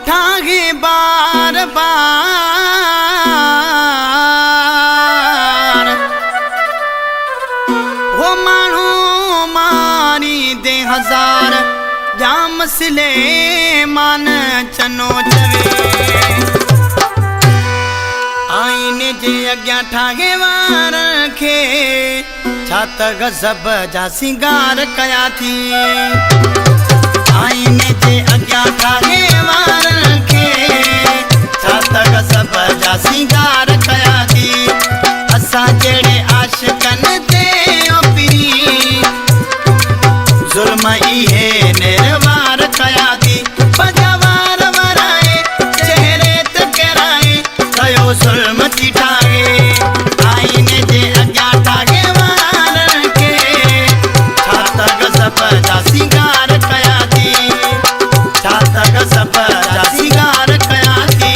ठाहे बार बार हो मानू मारी दे हजार जा मसले मान चनो चवे आईने जे अग्या ठाहे वार खे छात गजब जा सिंगार कया थी आईने जे अग्या ठाहे वार खे छात गजब जा सिंगार कया थी असा जेड़े आशिकन ते ओ पीरी जुल्म इहे निर्वार कया थी पजावार वराए चेहरे ते कराए कयो जुल्म थी ठाहे आईने जे अग्या ठाहे वार खे छात गजब जा सिंगार कया थी छात गजब जा सिंगार कया थी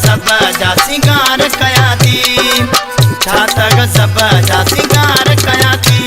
सब जा सिंगार कया थी सब जा सिंगार कया थी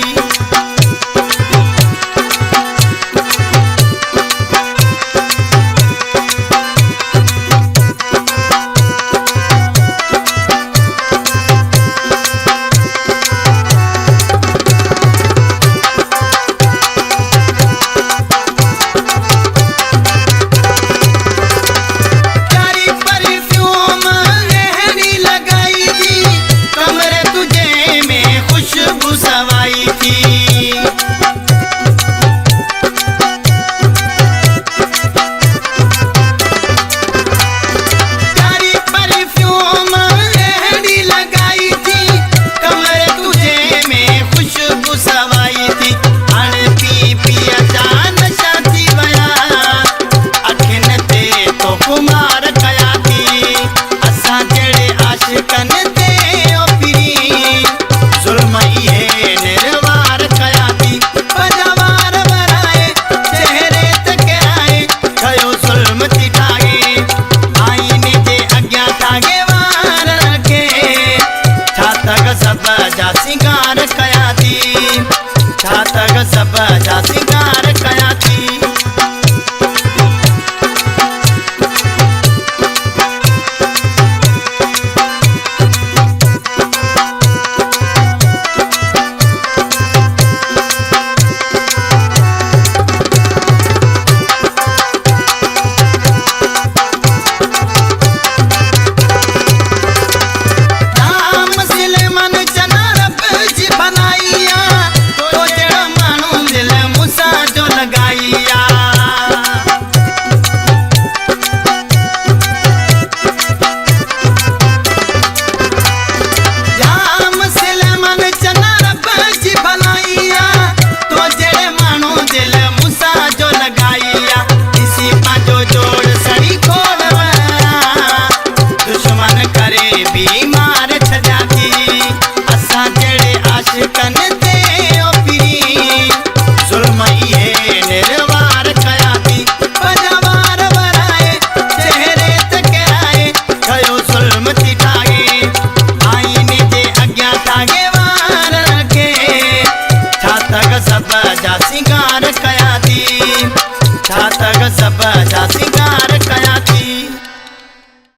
सब जा सिंगार